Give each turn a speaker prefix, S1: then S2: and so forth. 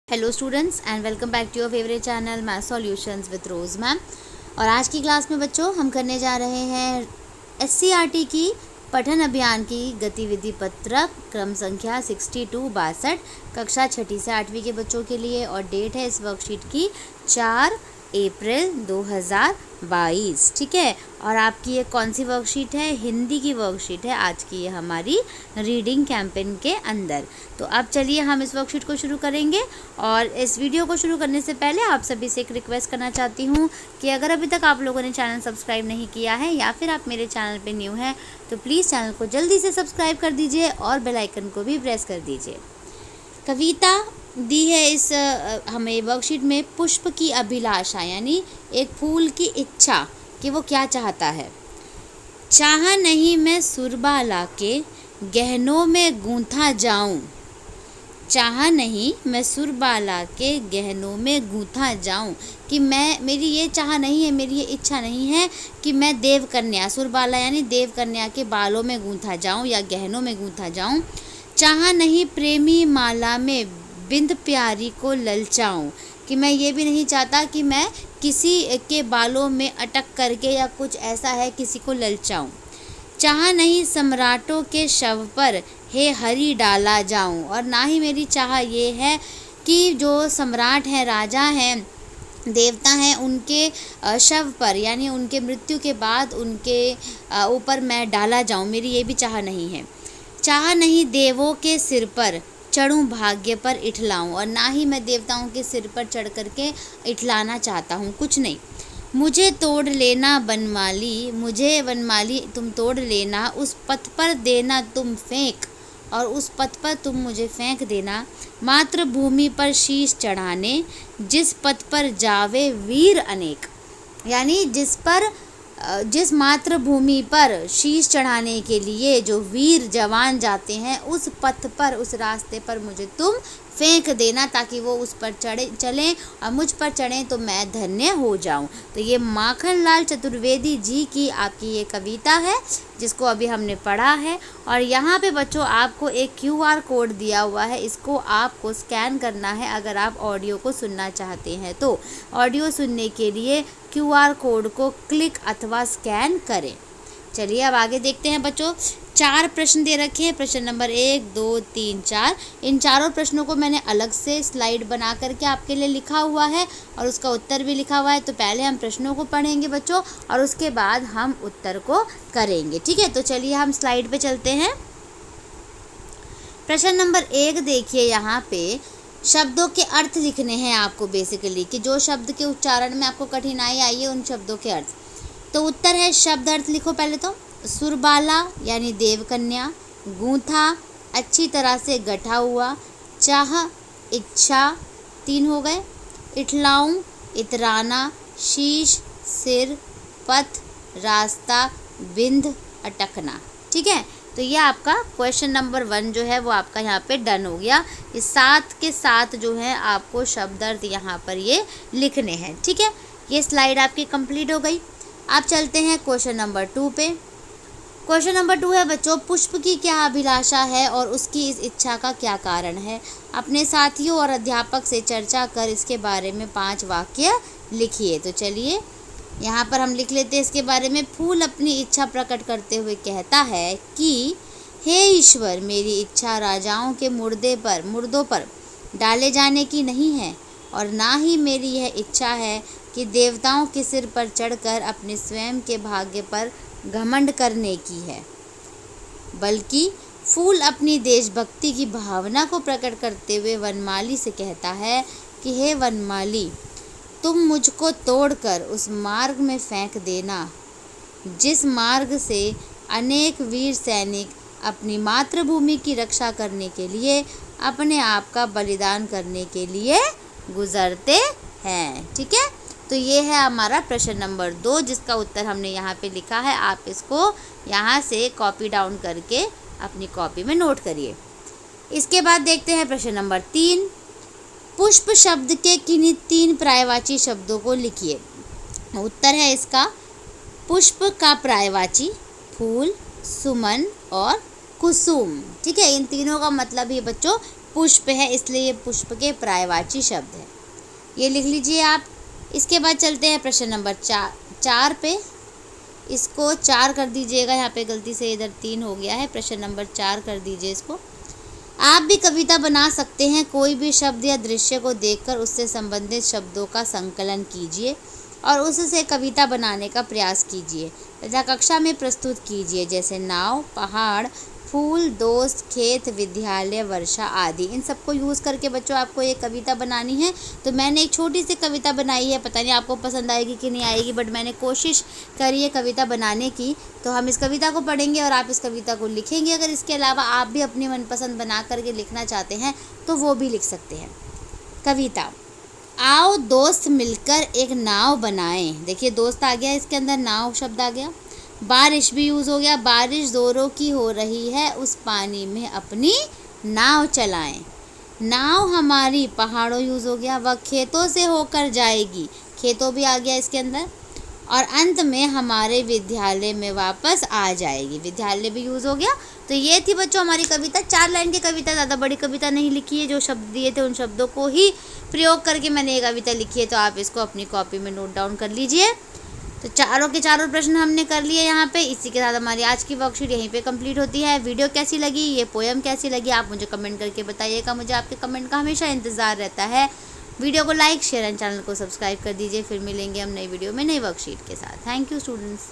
S1: Hello students and welcome back to your favourite channel math solutions with Rose ma'am. और आज की class में बच्चों हम करने जा रहे हैं एससीईआरटी की पठन अभियान की गतिविधि पत्रक क्रम संख्या 6262 कक्षा 6ठी से 8वीं के बच्चों के लिए। और डेट है इस वर्कशीट की 4 अप्रैल 2022। ठीक है। और आपकी ये कौन सी वर्कशीट है? हिंदी की वर्कशीट है आज की ये हमारी रीडिंग कैंपेन के अंदर। तो अब चलिए हम इस वर्कशीट को शुरू करेंगे। और इस वीडियो को शुरू करने से पहले आप सभी से एक रिक्वेस्ट करना चाहती हूँ कि अगर अभी तक आप लोगों ने चैनल सब्सक्राइब नहीं किया है या फिर आप मेरे चैनल पे न्यू हैं तो प्लीज़ चैनल को जल्दी से सब्सक्राइब कर दीजिए और बेल आइकन को भी प्रेस कर दीजिए। कविता दी है इस हमें वर्कशीट में पुष्प की अभिलाषा, यानी एक फूल की इच्छा कि वो क्या चाहता है। चाहा नहीं मैं सुरबा लाके गहनों में गूंथा जाऊं। चाहा नहीं मैं सुरबा लाके गहनों में गूंथा जाऊं कि मेरी ये चाह नहीं है, मेरी ये इच्छा नहीं है कि मैं देव कन्या, सुरबाला यानी देव कन्या के बालों में गूंथा जाऊं या गहनों में गूंथा जाऊं। चाहा नहीं प्रेमी माला में बिंद प्यारी को ललचाऊं कि मैं ये भी नहीं चाहता कि मैं किसी के बालों में अटक करके या कुछ ऐसा है किसी को ललचाऊं। चाहा नहीं सम्राटों के शव पर हे हरि डाला जाऊं, और ना ही मेरी चाह ये है कि जो सम्राट हैं, राजा हैं, देवता हैं, उनके शव पर यानी उनके मृत्यु के बाद उनके ऊपर मैं डाला जाऊं, मेरी ये भी चाह नहीं है। चाह नहीं देवों के सिर पर चढ़ूं भाग्य पर इठलाऊं, और ना ही मैं देवताओं के सिर पर चढ़ करके इठलाना चाहता हूँ, कुछ नहीं। मुझे तोड़ लेना वनमाली, मुझे वनमाली तुम तोड़ लेना, उस पथ पर देना तुम फेंक, और उस पथ पर तुम मुझे फेंक देना। मातृभूमि पर शीश चढ़ाने जिस पथ पर जावे वीर अनेक, यानी जिस मातृभूमि पर शीश चढ़ाने के लिए जो वीर जवान जाते हैं उस पथ पर, उस रास्ते पर मुझे तुम फेंक देना ताकि वो उस पर चलें और मुझ पर चढ़ें तो मैं धन्य हो जाऊं। तो ये माखनलाल चतुर्वेदी जी की आपकी ये कविता है जिसको अभी हमने पढ़ा है। और यहाँ पे बच्चों आपको एक QR कोड दिया हुआ है, इसको आपको स्कैन करना है अगर आप ऑडियो को सुनना चाहते हैं तो। ऑडियो सुनने के लिए QR कोड को क्लिक अथवा स्कैन करें। चलिए अब आगे देखते हैं बच्चों। 4 प्रश्न दे रखे हैं, प्रश्न नंबर 1, 2, 3, 4। इन चारों प्रश्नों को मैंने अलग से स्लाइड बना करके आपके लिए लिखा हुआ है और उसका उत्तर भी लिखा हुआ है। तो पहले हम प्रश्नों को पढ़ेंगे बच्चों और उसके बाद हम उत्तर को करेंगे। ठीक है, तो चलिए हम स्लाइड पे चलते हैं। प्रश्न नंबर 1 देखिए, यहाँ पे शब्दों के अर्थ लिखने हैं आपको बेसिकली, कि जो शब्द के उच्चारण में आपको कठिनाई आई है उन शब्दों के अर्थ। तो उत्तर है, शब्द अर्थ लिखो पहले तो। सुरबाला यानी देवकन्या, गूंथा अच्छी तरह से गढ़ा हुआ, चाह इच्छा 3 हो गए, इठलाऊं इतराना, शीश सिर, पथ रास्ता, बिंद अटकना। ठीक है, तो ये आपका क्वेश्चन नंबर 1 जो है वो आपका यहाँ पे डन हो गया। इस 7 के साथ जो है आपको शब्द अर्थ यहाँ पर ये लिखने हैं। ठीक है, ये स्लाइड आपकी कंप्लीट हो गई। आप चलते हैं क्वेश्चन नंबर 2 पे। क्वेश्चन नंबर 2 है बच्चों, पुष्प की क्या अभिलाषा है और उसकी इस इच्छा का क्या कारण है। अपने साथियों और अध्यापक से चर्चा कर इसके बारे में 5 वाक्य लिखिए। तो चलिए यहाँ पर हम लिख लेते हैं इसके बारे में। फूल अपनी इच्छा प्रकट करते हुए कहता है कि हे ईश्वर, मेरी इच्छा राजाओं के मुर्दों पर डाले जाने की नहीं है, और ना ही मेरी यह इच्छा है कि देवताओं के सिर पर चढ़कर अपने स्वयं के भाग्य पर घमंड करने की है, बल्कि फूल अपनी देशभक्ति की भावना को प्रकट करते हुए वनमाली से कहता है कि हे वनमाली, तुम मुझको तोड़कर उस मार्ग में फेंक देना जिस मार्ग से अनेक वीर सैनिक अपनी मातृभूमि की रक्षा करने के लिए अपने आप का बलिदान करने के लिए गुजरते हैं। ठीक है, तो ये है हमारा प्रश्न नंबर 2 जिसका उत्तर हमने यहाँ पे लिखा है। आप इसको यहाँ से कॉपी डाउन करके अपनी कॉपी में नोट करिए। इसके बाद देखते हैं प्रश्न नंबर 3। पुष्प शब्द के किन्हीं 3 पर्यायवाची शब्दों को लिखिए। उत्तर है इसका, पुष्प का पर्यायवाची फूल, सुमन और कुसुम। ठीक है, इन तीनों का मतलब ही बच्चों पुष्प है, इसलिए ये पुष्प के पर्यायवाची शब्द है, ये लिख लीजिए आप। इसके बाद चलते हैं प्रश्न नंबर 4 पे। इसको 4 कर दीजिएगा, यहाँ पे गलती से इधर 3 हो गया है, प्रश्न नंबर 4 कर दीजिए इसको। आप भी कविता बना सकते हैं। कोई भी शब्द या दृश्य को देखकर उससे संबंधित शब्दों का संकलन कीजिए और उससे कविता बनाने का प्रयास कीजिए तथा कक्षा में प्रस्तुत कीजिए, जैसे नाव, पहाड़, फूल, दोस्त, खेत, विद्यालय, वर्षा आदि। इन सबको यूज़ करके बच्चों आपको एक कविता बनानी है। तो मैंने एक छोटी सी कविता बनाई है, पता नहीं आपको पसंद आएगी कि नहीं आएगी, बट मैंने कोशिश करी है कविता बनाने की। तो हम इस कविता को पढ़ेंगे और आप इस कविता को लिखेंगे। अगर इसके अलावा आप भी अपनी मनपसंद बना करके लिखना चाहते हैं तो वो भी लिख सकते हैं। कविता। आओ दोस्त मिलकर एक नाव बनाएं। देखिए दोस्त आ गया, इसके अंदर नाव शब्द आ गया। बारिश भी यूज़ हो गया, बारिश जोरों की हो रही है, उस पानी में अपनी नाव चलाएं। नाव हमारी, पहाड़ों यूज़ हो गया। वह खेतों से होकर जाएगी, खेतों भी आ गया इसके अंदर। और अंत में हमारे विद्यालय में वापस आ जाएगी, विद्यालय भी यूज़ हो गया। तो ये थी बच्चों हमारी कविता। 4 लाइन की कविता, ज़्यादा बड़ी कविता नहीं लिखी है। जो शब्द दिए थे उन शब्दों को ही प्रयोग करके मैंने ये कविता लिखी है। तो आप इसको अपनी कॉपी में नोट डाउन कर लीजिए। तो चारों के चारों प्रश्न हमने कर लिए यहाँ पे। इसी के साथ हमारी आज की वर्कशीट यहीं पे कंप्लीट होती है। वीडियो कैसी लगी, ये पोएम कैसी लगी, आप मुझे कमेंट करके बताइएगा। मुझे आपके कमेंट का हमेशा इंतज़ार रहता है। वीडियो को लाइक, शेयर एंड चैनल को सब्सक्राइब कर दीजिए। फिर मिलेंगे हम नई वीडियो में नई वर्कशीट के साथ। Thank you students.